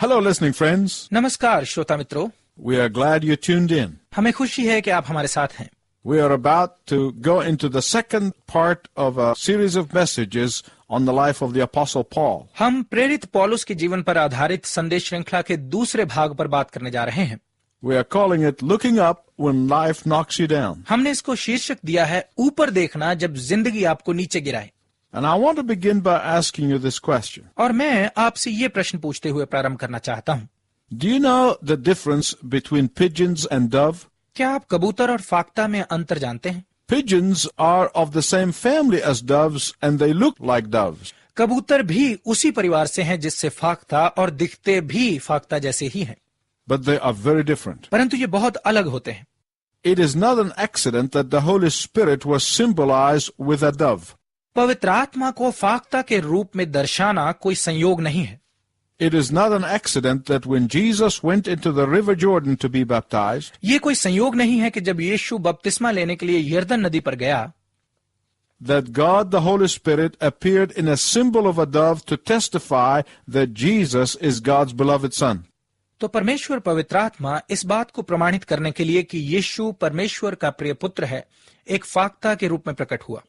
Hello, listening friends. नमस्कार श्रोता मित्रों, We are glad you tuned in. हमें खुशी है कि आप हमारे साथ हैं। We are about to go into the second part of a series of messages on the life of the Apostle Paul. हम प्रेरित पौलुस के जीवन पर आधारित संदेश श्रृंखला के दूसरे भाग पर बात करने जा रहे हैं। We are calling it Looking Up When Life Knocks You Down. हमने इसको शीर्षक दिया है ऊपर देखना जब जिंदगी आपको नीचे गिराए। And I want to begin by asking you this question. और मैं आपसे ये प्रश्न पूछते हुए प्रारंभ करना चाहता हूँ। Do you know the difference between pigeons and dove? क्या आप कबूतर और फाख्ता में अंतर जानते हैं? Pigeons are of the same family as doves and they look like doves. कबूतर भी उसी परिवार से हैं जिससे फाख्ता और दिखते भी फाख्ता जैसे ही हैं। But they are very different. परंतु ये बहुत अलग होते हैं। It is not an accident that the Holy Spirit was symbolized with a dove. पवित्र आत्मा को फाख्ता के रूप में दर्शाना कोई संयोग नहीं है। It is not an accident that when Jesus went into the river Jordan to be baptized, ये कोई संयोग नहीं है कि जब यीशु बपतिस्मा लेने के लिए यरदन नदी पर गया, that God the Holy Spirit appeared in a symbol of a dove to testify that Jesus is God's beloved Son. तो परमेश्वर पवित्र आत्मा इस बात को प्रमाणित करने के लिए कि यीशु परमेश्वर का प्रिय पुत्र है, एक फाख्ता के रूप में प्रकट हुआ।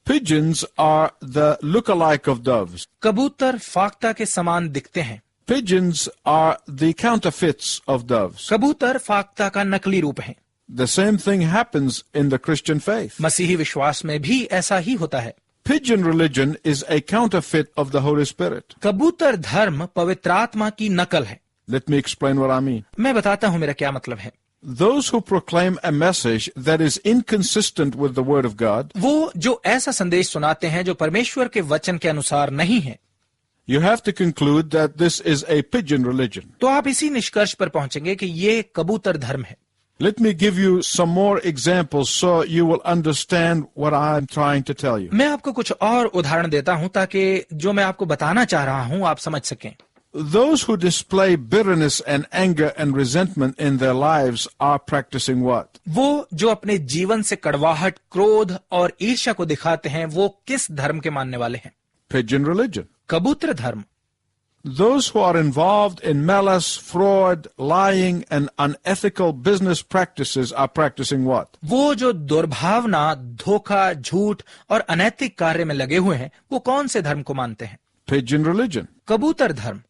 Pigeons are the look-alike of doves. कबूतर फाख्ता के समान दिखते हैं। Pigeons are the counterfeits of doves. कबूतर फाख्ता का नकली रूप है। The same thing happens in the Christian faith. मसीही विश्वास में भी ऐसा ही होता है। Pigeon religion is a counterfeit of the Holy Spirit. कबूतर धर्म पवित्र आत्मा की नकल है। Let me explain what I mean. मैं बताता हूँ मेरा क्या मतलब है। Those who proclaim a message that is inconsistent with the Word of God, वो जो ऐसा संदेश सुनाते हैं जो परमेश्वर के वचन के अनुसार नहीं है, you have to conclude that this is a pigeon religion. तो आप इसी निष्कर्ष पर पहुंचेंगे कि ये कबूतर धर्म है। Let me give you some more examples so you will understand what I'm trying to tell you. मैं आपको कुछ और उदाहरण देता हूं ताकि जो मैं आपको बताना चाह रहा हूं आप समझ सकें। Those who display bitterness and anger and resentment in their lives are practicing what? वो जो अपने जीवन से कड़वाहट, क्रोध और ईर्ष्या को दिखाते हैं, वो किस धर्म के मानने वाले हैं? Pigeon religion. कबूतर धर्म। Those who are involved in malice, fraud, lying, and unethical business practices are practicing what? वो जो दुर्भावना, धोखा, झूठ और अनैतिक कार्य में लगे हुए हैं, वो कौन से धर्म को मानते हैं? Pigeon religion. कबूतर धर्म।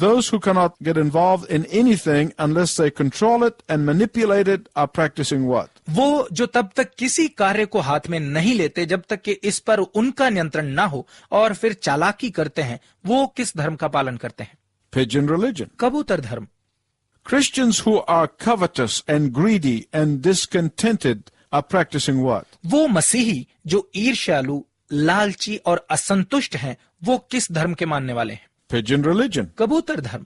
Those who cannot get involved in anything unless they control it and manipulate it are practicing what? वो जो तब तक किसी कार्य को हाथ में नहीं लेते जब तक कि इस पर उनका नियंत्रण ना हो और फिर चालाकी करते हैं, वो किस धर्म का पालन करते हैं? Pigeon religion. कबूतर धर्म। Christians who are covetous and greedy and discontented are practicing what? वो मसीही जो ईर्ष्यालु, लालची और असंतुष्ट हैं, वो किस धर्म के मानने वाले हैं? Pigeon religion. कबूतर धर्म।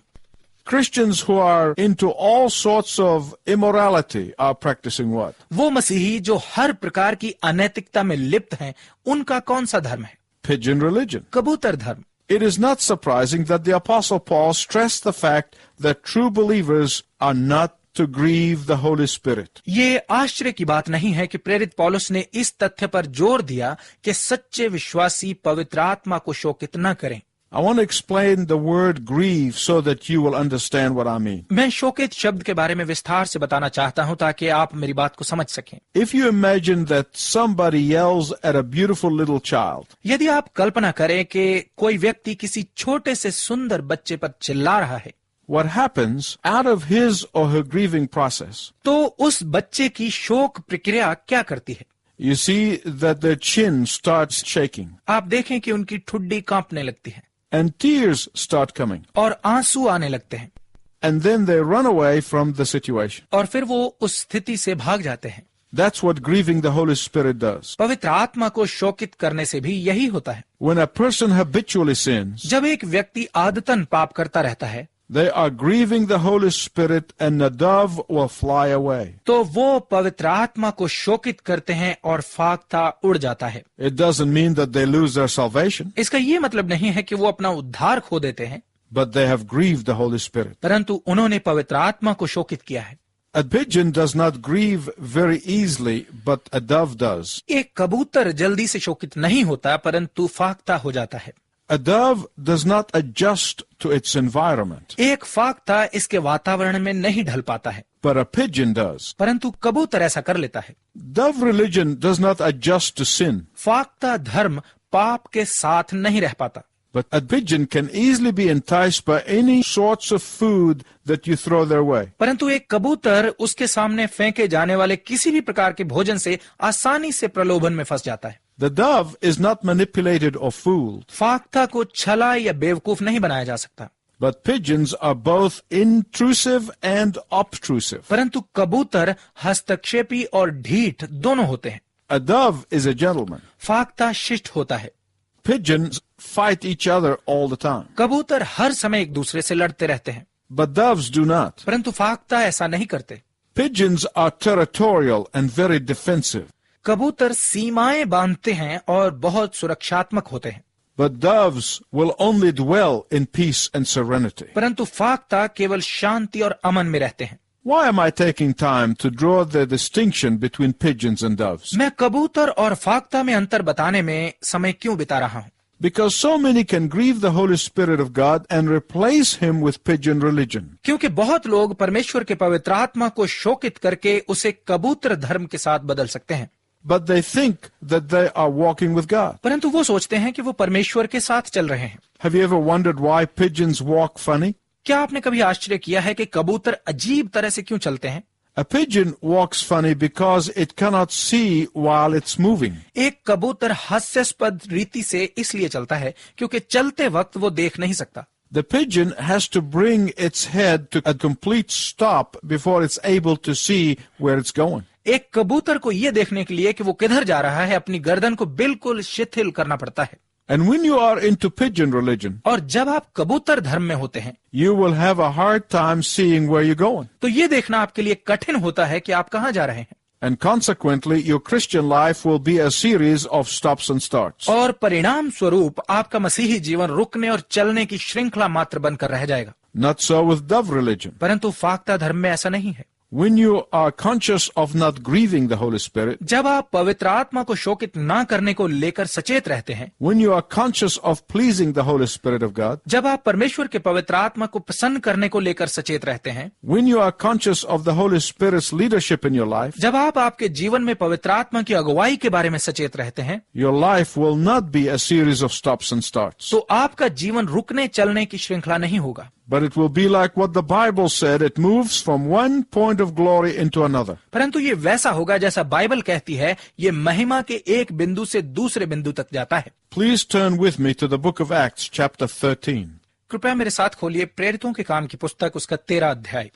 Christians who are into all sorts of immorality are practicing what? वो मसीही जो हर प्रकार की अनैतिकता में लिप्त हैं, उनका कौन सा धर्म है? Pigeon religion. कबूतर धर्म। It is not surprising that the Apostle Paul stressed the fact that true believers are not to grieve the Holy Spirit. ये आश्चर्य की बात नहीं है कि प्रेरित पौलुस ने इस तथ्य पर जोर दिया कि सच्चे विश्वासी पवित्र आत्मा को शोकित न करें। I want to explain the word grieve so that you will understand what I mean. मैं शोकित शब्द के बारे में विस्तार से बताना चाहता हूं ताकि आप मेरी बात को समझ सकें। If you imagine that somebody yells at a beautiful little child, यदि आप कल्पना करें कि कोई व्यक्ति किसी छोटे से सुंदर बच्चे पर चिल्ला रहा है, what happens out of his or her grieving process? तो उस बच्चे की शोक प्रक्रिया क्या करती है? You see that their chin starts shaking आप देखें कि उनकी ठुड्डी कांपने लगती है and tears start coming. और आंसू आने लगते हैं And then they run away from the situation. और फिर वो उस स्थिति से भाग जाते हैं। That's what grieving the Holy Spirit does. पवित्र आत्मा को शोकित करने से भी यही होता है। When a person habitually sins, जब एक व्यक्ति आदतन पाप करता रहता है, they are grieving the Holy Spirit and the dove will fly away. तो वो पवित्र आत्मा को शोकित करते हैं और फाख्ता उड़ जाता है। It doesn't mean that they lose their salvation, इसका ये मतलब नहीं है कि वो अपना उद्धार खो देते हैं, but they have grieved the Holy Spirit. परंतु उन्होंने पवित्र आत्मा को शोकित किया है। A pigeon does not grieve very easily, but a dove does. एक कबूतर जल्दी से शोकित नहीं होता, परंतु फाख्ता हो जाता है। A dove does not adjust to its environment, एक फाख्ता इसके वातावरण में नहीं ढल पाता है, but a pigeon does. परंतु कबूतर ऐसा कर लेता है। Dove religion does not adjust to sin, फाख्ता धर्म पाप के साथ नहीं रह पाता, but a pigeon can easily be enticed by any sorts of food that you throw their way. परंतु एक कबूतर उसके सामने फेंके जाने वाले किसी भी प्रकार के भोजन से आसानी से प्रलोभन में फंस जाता है। The dove is not manipulated or fooled, फाख्ता को छला या बेवकूफ नहीं बनाया जा सकता, but pigeons are both intrusive and obtrusive. परंतु कबूतर हस्तक्षेपी और ढीठ दोनों होते हैं। A dove is a gentleman. फाख्ता शिष्ट होता है। Pigeons fight each other all the time, कबूतर हर समय एक दूसरे से लड़ते रहते हैं, but doves do not. परंतु फाख्ता ऐसा नहीं करते। Pigeons are territorial and very defensive, कबूतर सीमाएं बांधते हैं और बहुत सुरक्षात्मक होते हैं, but doves will only dwell in peace and serenity. परंतु फाख्ता केवल शांति और अमन में रहते हैं। Why am I taking time to draw the distinction between pigeons and doves? मैं कबूतर और फाख्ता में अंतर बताने में समय क्यों बिता रहा हूं? Because so many can grieve the Holy Spirit of God and replace him with pigeon religion. क्योंकि बहुत लोग परमेश्वर के पवित्र आत्मा को शोकित करके उसे कबूतर धर्म के साथ बदल सकते हैं, But they think that they are walking with God. परंतु वो सोचते हैं कि वो परमेश्वर के साथ चल रहे हैं। Have you ever wondered why pigeons walk funny? क्या आपने कभी आश्चर्य किया है कि कबूतर अजीब तरह से क्यों चलते हैं? A pigeon walks funny because it cannot see while it's moving. एक कबूतर हास्यास्पद रीति से इसलिए चलता है क्योंकि चलते वक्त वो देख नहीं सकता। The pigeon has to bring its head to a complete stop before it's able to see where it's going. एक कबूतर को ये देखने के लिए कि वो किधर जा रहा है, अपनी गर्दन को बिल्कुल शिथिल करना पड़ता है। And when you are into pigeon religion, और जब आप कबूतर धर्म में होते हैं you will have a hard time seeing where you're going. तो ये देखना आपके लिए कठिन होता है कि आप कहाँ जा रहे हैं, And consequently, your Christian life will be a series of stops and starts. और परिणाम स्वरूप आपका मसीही जीवन रुकने और चलने की श्रृंखला मात्र बनकर रह जाएगा। Not so with dove religion. परंतु फाख्ता धर्म में ऐसा नहीं है। When you are conscious of not grieving the Holy Spirit, जब आप पवित्र आत्मा को शोकित ना करने को लेकर सचेत रहते हैं, when you are conscious of pleasing the Holy Spirit of God, जब आप परमेश्वर के पवित्र आत्मा को प्रसन्न करने को लेकर सचेत रहते हैं, when you are conscious of the Holy Spirit's leadership in your life, जब आप आपके जीवन में पवित्र आत्मा की अगुवाई के बारे में सचेत रहते हैं, your life will not be a series of stops and starts. तो आपका जीवन रुकने चलने की श्रृंखला नहीं होगा, But it will be like what the Bible said, it moves from one point of glory into another. परंतु ये वैसा होगा जैसा बाइबल कहती है, ये महिमा के एक बिंदु से दूसरे बिंदु तक जाता है। Please turn with me to the book of Acts, chapter 13. कृपया मेरे साथ खोलिए प्रेरितों के काम की पुस्तक, उसका 13 अध्याय।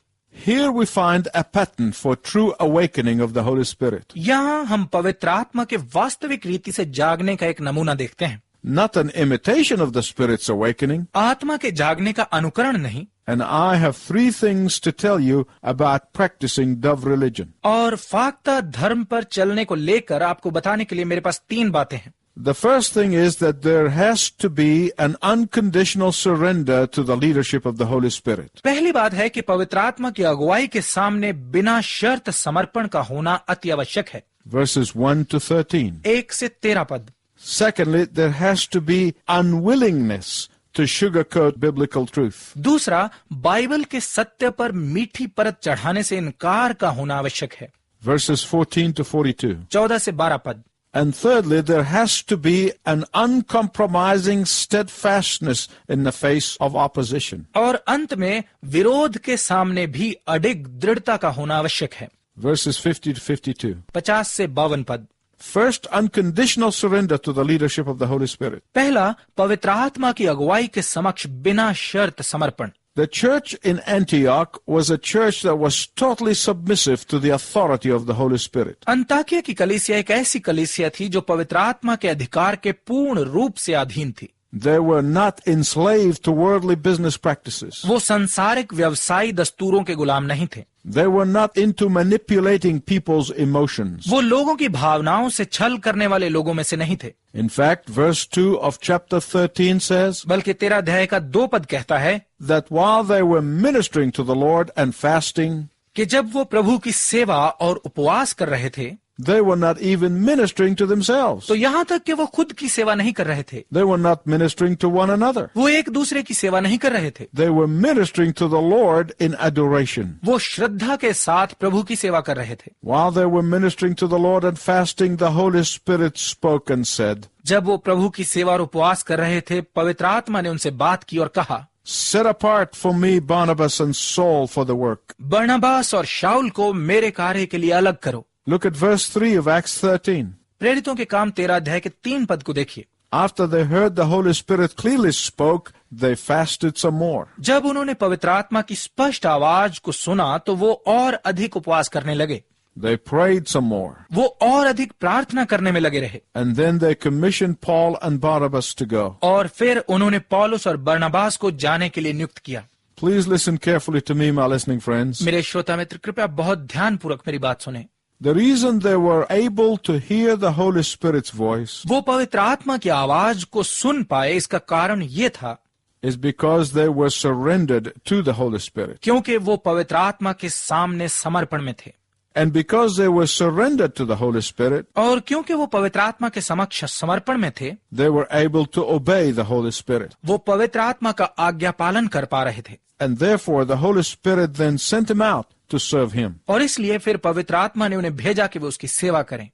Here we find a pattern for true awakening of the Holy Spirit. यहाँ हम पवित्र आत्मा के वास्तविक रीति से जागने का एक नमूना देखते हैं, Not an imitation of the Spirit's awakening. आत्मा के जागने का अनुकरण नहीं। And I have 3 things to tell you about practicing dove religion. और फाख्ता धर्म पर चलने को लेकर आपको बताने के लिए मेरे पास 3 बातें हैं। The first thing is that there has to be an unconditional surrender to the leadership of the Holy Spirit. पहली बात है कि पवित्र आत्मा की अगुवाई के सामने बिना शर्त समर्पण का होना अति आवश्यक है। Verses 1 to 13. 1 से 13 पद। Secondly, there has to be unwillingness to sugarcoat biblical truth. दूसरा, बाइबल के सत्य पर मीठी परत चढ़ाने से इनकार का होना आवश्यक है। Verses 14 to 42. 14 से 12 पद। And thirdly, there has to be an uncompromising steadfastness in the face of opposition. और अंत में विरोध के सामने भी अडिग दृढ़ता का होना आवश्यक है। Verses 50 to 52. 50 से 52 पद। First, unconditional surrender to the leadership of the Holy Spirit. पहला, पवित्र आत्मा की अगुवाई के समक्ष बिना शर्त समर्पण। The church in Antioch was a church that was totally submissive to the authority of the Holy Spirit. Antakya की कलीसिया एक ऐसी कलीसिया थी जो पवित्र आत्मा के अधिकार के पूर्ण रूप से अधीन थी। They were not enslaved to worldly business practices. वो संसारिक व्यवसायी दस्तूरों के गुलाम नहीं थे। They were not into manipulating people's emotions. वो लोगों की भावनाओं से छल करने वाले लोगों में से नहीं थे। In fact, verse 2 of chapter 13 says बल्कि 13 अध्याय का 2 पद कहता है that while they were ministering to the Lord and fasting, कि जब वो प्रभु की सेवा और उपवास कर रहे थे, They were not even ministering to themselves. तो यहाँ तक कि वो खुद की सेवा नहीं कर रहे थे, They were not ministering to one another. वो एक दूसरे की सेवा नहीं कर रहे थे, They were ministering to the Lord in adoration. वो श्रद्धा के साथ प्रभु की सेवा कर रहे थे। While they were ministering to the Lord and fasting, the Holy Spirit spoke and said, जब वो प्रभु की सेवा और उपवास कर रहे थे, पवित्र आत्मा ने उनसे बात की और कहा, Set apart for me Barnabas and Saul for the work. बरनबास और शाऊल को मेरे कार्य के लिए अलग करो। Look at verse 3 of Acts 13. प्रेरितों के काम 13 अध्याय के 3 पद को देखिए। After they heard the Holy Spirit clearly spoke, they fasted some more. जब उन्होंने पवित्र आत्मा की स्पष्ट आवाज को सुना तो वो और अधिक उपवास करने लगे, They prayed some more. वो और अधिक प्रार्थना करने में लगे रहे, And then they commissioned Paul and Barnabas to go. और फिर उन्होंने पौलुस और बरनबास को जाने के लिए नियुक्त किया। Please listen carefully to me, my listening friends. मेरे श्रोता मित्र, कृपया बहुत ध्यानपूर्वक मेरी बात सुने। The reason they were able to hear the Holy Spirit's voice वो पवित्र आत्मा की आवाज को सुन पाए, इसका कारण ये था is because they were surrendered to the Holy Spirit. क्योंकि वो पवित्र आत्मा के सामने समर्पण में थे, And because they were surrendered to the Holy Spirit, और क्योंकि वो पवित्र आत्मा के समक्ष समर्पण में थे, they were able to obey the Holy Spirit. वो पवित्र आत्मा का आज्ञा पालन कर पा रहे थे, And therefore the Holy Spirit then sent him out to serve him. और इसलिए फिर पवित्र आत्मा ने उन्हें भेजा कि वे उसकी सेवा करें।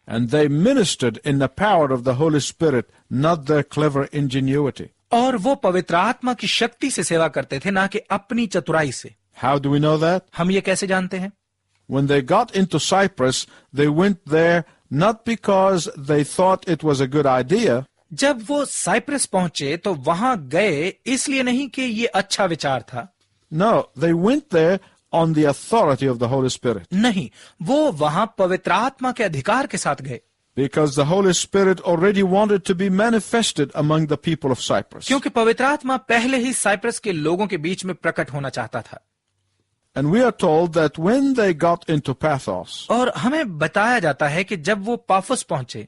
And they ministered in the power of the Holy Spirit, not their clever ingenuity. और वो पवित्र आत्मा की शक्ति से सेवा करते थे, ना कि अपनी चतुराई से। How do we know that? हम ये कैसे जानते हैं? When they got into Cyprus, they went there not because they thought it was a good idea, जब वो साइप्रस पहुंचे तो वहां गए इसलिए नहीं कि ये अच्छा विचार था, no, they went there on the authority of the Holy Spirit. नहीं, वो वहां पवित्र आत्मा के अधिकार के साथ गए, Because the Holy Spirit already wanted to be manifested among the people of Cyprus. क्योंकि पवित्र आत्मा पहले ही साइप्रस के लोगों के बीच में प्रकट होना चाहता था। And we are told that when they got into Paphos, और हमें बताया जाता है कि जब वो पाफुस पहुंचे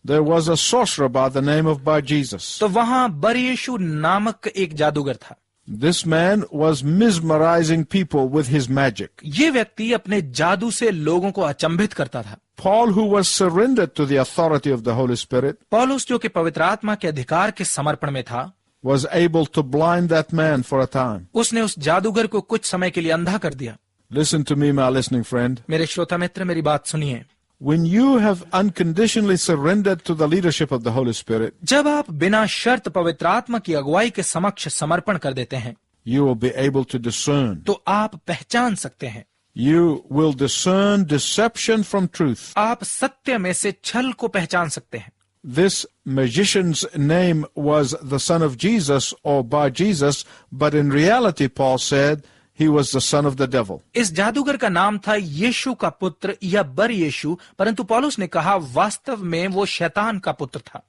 there was a sorcerer by the name of Bar Jesus. तो वहां बरयीशु नामक एक जादूगर था। This man was mesmerizing people with his magic. ये व्यक्ति अपने जादू से लोगों को अचंभित करता था। Paul, who was surrendered to the authority of the Holy Spirit, पौलुस जो कि पवित्र आत्मा के अधिकार के समर्पण में था, was able to blind that man for a time. उसने उस जादूगर को कुछ समय के लिए अंधा कर दिया। Listen to me, my listening friend. मेरे श्रोता मित्र, मेरी बात सुनिए। When you have unconditionally surrendered to the leadership of the Holy Spirit, जब आप बिना शर्त पवित्र आत्मा की अगुवाई के समक्ष समर्पण कर देते हैं, you will be able to discern. तो आप पहचान सकते हैं, You will discern deception from truth. आप सत्य में से छल को पहचान सकते हैं। This magician's name was the son of Jesus or Bar Jesus, but in reality, Paul said, he was the son of the devil. इस जादूगर का नाम था यीशु का पुत्र या बर यीशु, परंतु पौलुस ने कहा वास्तव में वो शैतान का पुत्र था।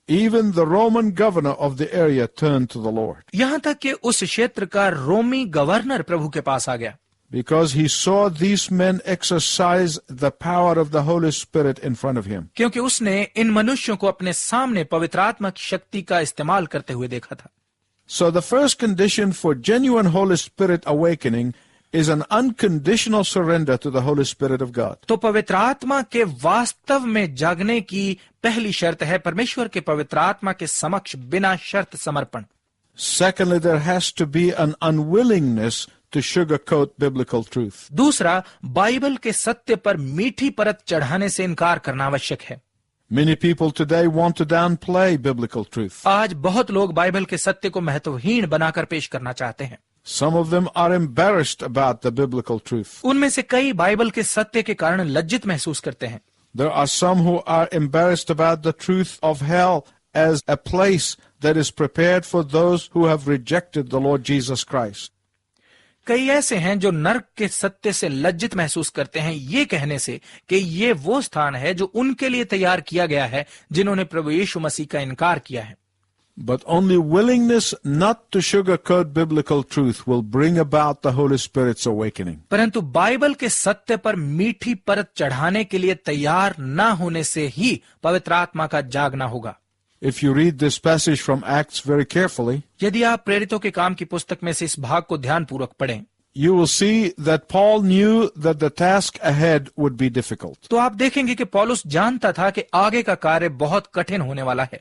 Even the Roman governor of the area turned to the Lord यहाँ तक कि उस क्षेत्र का रोमी गवर्नर प्रभु के पास आ गया, because he saw these men exercise the power of the Holy Spirit in front of him. क्योंकि उसने इन मनुष्यों को अपने सामने पवित्र आत्मा की शक्ति का इस्तेमाल करते हुए देखा था। So the first condition for genuine Holy Spirit awakening is an unconditional surrender to the Holy Spirit of God. तो पवित्र आत्मा के वास्तव में जागने की पहली शर्त है परमेश्वर के पवित्र आत्मा के समक्ष बिना शर्त समर्पण। Secondly, there has to be an unwillingness to sugarcoat biblical truth. दूसरा, बाइबल के सत्य पर मीठी परत चढ़ाने से इनकार करना आवश्यक है। Many people today want to downplay biblical truth. आज बहुत लोग बाइबल के सत्य को महत्वहीन बनाकर पेश करना चाहते हैं। Some of them are embarrassed about the biblical truth. उनमें से कई बाइबल के सत्य के कारण लज्जित महसूस करते हैं। There are some who are embarrassed about the truth of hell as a place that is prepared for those who have rejected the Lord Jesus Christ. कई ऐसे हैं जो नर्क के सत्य से लज्जित महसूस करते हैं ये कहने से कि ये वो स्थान है जो उनके लिए तैयार किया गया है जिन्होंने प्रभु यीशु मसीह का इनकार किया है। But only willingness not to sugarcoat biblical truth will bring about the Holy Spirit's awakening. परंतु बाइबल के सत्य पर मीठी परत चढ़ाने के लिए तैयार न होने से ही पवित्र आत्मा का जागना होगा। If you read this passage from Acts very carefully, यदि आप प्रेरितों के काम की पुस्तक में से इस भाग को ध्यानपूर्वक पढ़ें, you will see that Paul knew that the task ahead would be difficult. तो आप देखेंगे कि पौलुस जानता था कि आगे का कार्य बहुत कठिन होने वाला है।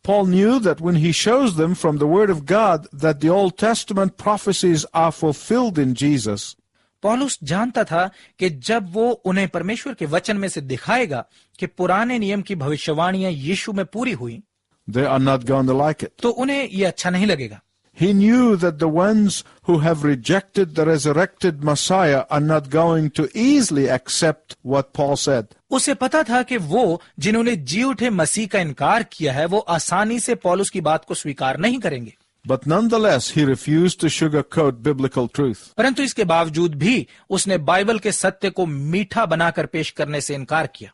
Paul knew that when he shows them from the Word of God that the Old Testament prophecies are fulfilled in Jesus, पौलुस जानता था कि जब वो उन्हें परमेश्वर के वचन में से दिखाएगा कि पुराने नियम की भविष्यवाणियां यीशु में पूरी हुई, they are not going to like it. तो उन्हें ये अच्छा नहीं लगेगा। He knew that the ones who have rejected the resurrected Messiah are not going to easily accept what Paul said. उसे पता था कि वो जिन्होंने जी उठे मसीह का इनकार किया है वो आसानी से पौलुस की बात को स्वीकार नहीं करेंगे। But nonetheless, he refused to sugarcoat biblical truth. परंतु इसके बावजूद भी उसने बाइबल के सत्य को मीठा बनाकर पेश करने से इनकार किया।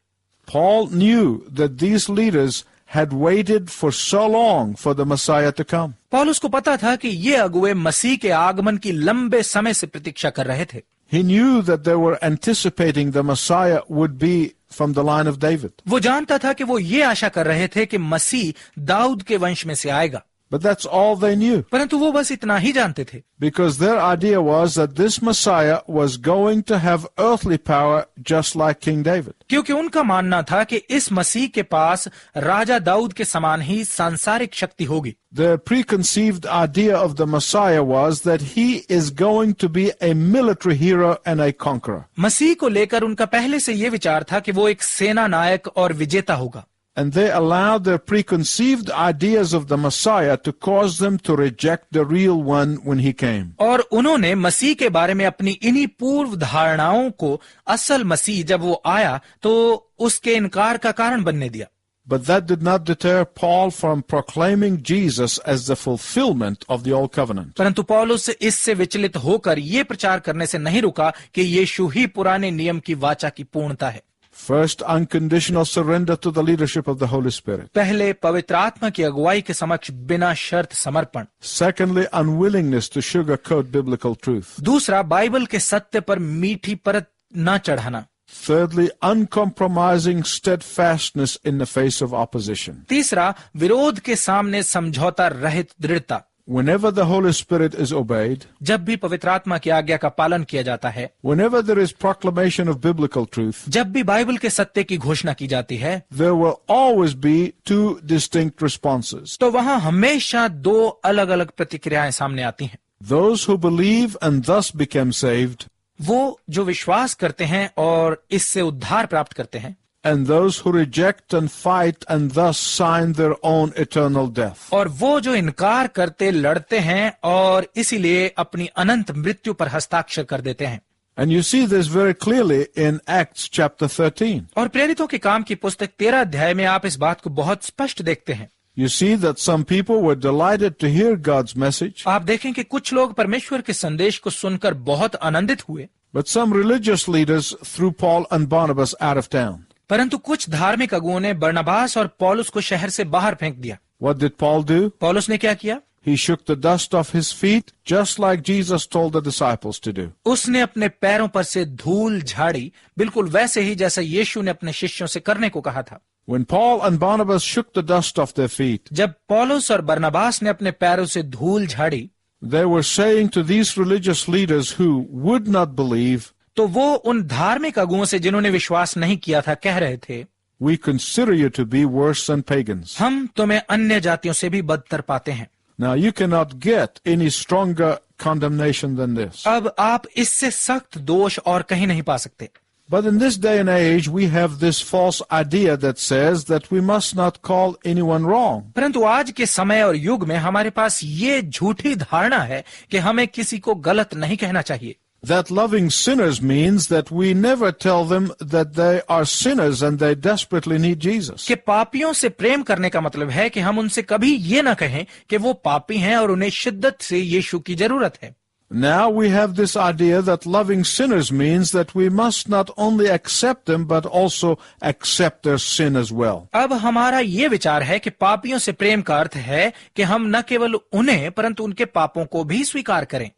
Paul knew that these leaders had waited for so long for the Messiah to come. पौलुस को पता था कि ये अगुवे मसीह के आगमन की लंबे समय से प्रतीक्षा कर रहे थे। He knew that they were anticipating the Messiah would be from the line of David. वो जानता था कि वो ये आशा कर रहे थे कि मसीह दाऊद के वंश में से आएगा। But that's all they knew. परंतु वो बस इतना ही जानते थे। Because their idea was that this Messiah was going to have earthly power just like King David. क्योंकि उनका मानना था कि इस मसीह के पास राजा दाऊद के समान ही सांसारिक शक्ति होगी। Their preconceived idea of the Messiah was that he is going to be a military hero and a conqueror. मसीह को लेकर उनका पहले से ये विचार था कि वो एक सेना नायक और विजेता होगा। And they allowed their preconceived ideas of the Messiah to cause them to reject the real one when he came. और उन्होंने मसीह के बारे में अपनी इन्हीं पूर्व धारणाओं को असल मसीह जब वो आया तो उसके इनकार का कारण बनने दिया। But that did not deter Paul from proclaiming Jesus as the fulfillment of the Old Covenant. परंतु पौलुस इससे विचलित होकर ये प्रचार करने से नहीं रुका कि यीशु ही पुराने नियम की वाचा की पूर्णता है। First, unconditional surrender to the leadership of the Holy Spirit. पहले पवित्र आत्मा की अगुवाई के समक्ष बिना शर्त समर्पण। Secondly, unwillingness to sugarcoat biblical truth. दूसरा, बाइबल के सत्य पर मीठी परत न चढ़ाना। Thirdly, uncompromising steadfastness in the face of opposition. तीसरा, विरोध के सामने समझौता रहित दृढ़ता। Whenever the Holy Spirit is obeyed, जब भी पवित्र आत्मा की आज्ञा का पालन किया जाता है, whenever there is proclamation of biblical truth, जब भी बाइबल के सत्य की घोषणा की जाती है, there will always be two distinct responses. तो वहां हमेशा दो अलग अलग प्रतिक्रियाएं सामने आती हैं। Those who believe and thus become saved, वो जो विश्वास करते हैं और इससे उद्धार प्राप्त करते हैं, and those who reject and fight and thus sign their own eternal death. और वो जो इनकार करते लड़ते हैं और इसीलिए अपनी अनंत मृत्यु पर हस्ताक्षर कर देते हैं। And you see this very clearly in Acts chapter 13. और प्रेरितों के काम की पुस्तक 13 अध्याय में आप इस बात को बहुत स्पष्ट देखते हैं। You see that some people were delighted to hear God's message, आप देखें कि कुछ लोग परमेश्वर के संदेश को सुनकर बहुत आनंदित हुए, but some religious leaders threw Paul and Barnabas out of town. परंतु कुछ धार्मिक अगुओं ने बरनबास और पौलुस को शहर से बाहर फेंक दिया। What did Paul do? पौलुस ने क्या किया? He shook the dust off his feet, just like Jesus told the disciples to do. उसने अपने पैरों पर से धूल झाड़ी, बिल्कुल वैसे ही जैसा यीशु ने अपने शिष्यों से करने को कहा था। When Paul and Barnabas shook the dust off their feet, जब पौलुस और बरनबास ने अपने पैरों से धूल झाड़ी, they were saying to these religious leaders who would not believe, तो वो उन धार्मिक अगुओं से जिन्होंने विश्वास नहीं किया था कह रहे थे, we consider you to be worse than pagans. हम तुम्हें अन्य जातियों से भी बदतर पाते हैं। Now you cannot get any stronger condemnation than this. अब आप इससे सख्त दोष और कहीं नहीं पा सकते। But in this day and age, we have this false idea that says that we must not call anyone wrong. परंतु आज के समय और युग में हमारे पास ये झूठी धारणा है कि हमें किसी को गलत नहीं कहना चाहिए। That loving sinners means that we never tell them that they are sinners and they desperately need Jesus. कि पापियों से प्रेम करने का मतलब है कि हम उनसे कभी ये ना कहें कि वो पापी हैं और उन्हें शिद्दत से यीशु की जरूरत है। Now we have this idea that loving sinners means that we must not only accept them but also accept their sin as well. अब हमारा ये विचार है कि पापियों से प्रेम का अर्थ है कि हम न केवल उन्हें परंतु उनके पापों को भी स्वीकार करें।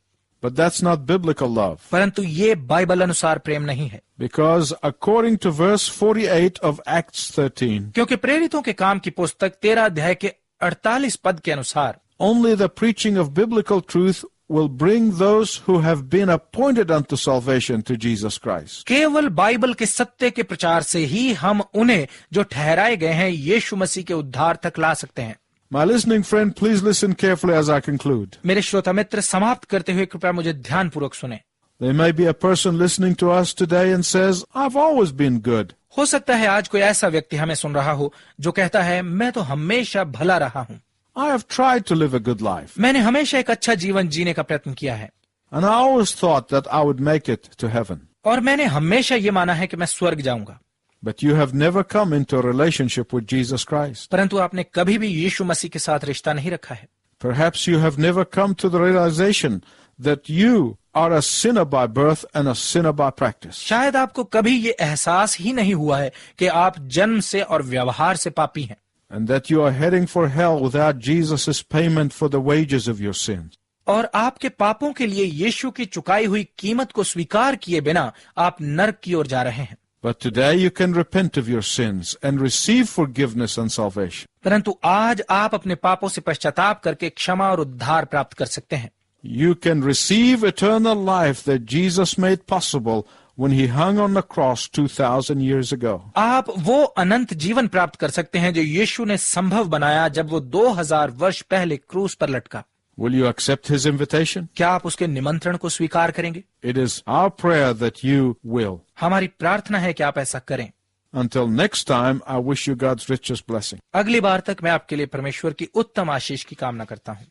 But that's not biblical love. परंतु ये बाइबल अनुसार प्रेम नहीं है। Because according to verse 48 of Acts 13, क्योंकि प्रेरितों के काम की पुस्तक 13 अध्याय के 48 पद के अनुसार only the preaching of biblical truth will bring those who have been appointed unto salvation to Jesus Christ. केवल बाइबल के सत्य के प्रचार से ही हम उन्हें जो ठहराए गए हैं यीशु मसीह के उद्धार तक ला सकते हैं। My listening friend, please listen carefully as I conclude. मेरे श्रोता मित्र, समाप्त करते हुए कृपया मुझे ध्यानपूर्वक सुने। There may be a person listening to us today and says, I've always been good. हो सकता है आज कोई ऐसा व्यक्ति हमें सुन रहा हो जो कहता है, मैं तो हमेशा भला रहा हूं। I have tried to live a good life. मैंने हमेशा एक अच्छा जीवन जीने का प्रयत्न किया है And I always thought that I would make it to heaven. और मैंने हमेशा ये माना है कि मैं स्वर्ग जाऊंगा। But you have never come into a relationship with Jesus Christ. परंतु आपने कभी भी यीशु मसीह के साथ रिश्ता नहीं रखा है। Perhaps you have never come to the realization that you are a sinner by birth and a sinner by practice. शायद आपको कभी ये एहसास ही नहीं हुआ है कि आप जन्म से और व्यवहार से पापी हैं And that you are heading for hell without Jesus' payment for the wages of your sins. और आपके पापों के लिए यीशु की चुकाई हुई कीमत को स्वीकार किए बिना आप नरक की ओर जा रहे हैं। But today you can repent of your sins and receive forgiveness and salvation. परंतु आज आप अपने पापों से पश्चाताप करके क्षमा और उद्धार प्राप्त कर सकते हैं। You can receive eternal life that Jesus made possible when he hung on the cross 2,000 years ago. आप वो अनंत जीवन प्राप्त कर सकते हैं जो यीशु ने संभव बनाया जब वो 2000 वर्ष पहले क्रूस पर लटका। Will you accept his invitation? क्या आप उसके निमंत्रण को स्वीकार करेंगे? It is our prayer that you will. हमारी प्रार्थना है कि आप ऐसा करें। Until next time, I wish you God's richest blessing. अगली बार तक मैं आपके लिए परमेश्वर की उत्तम आशीष की कामना करता हूँ।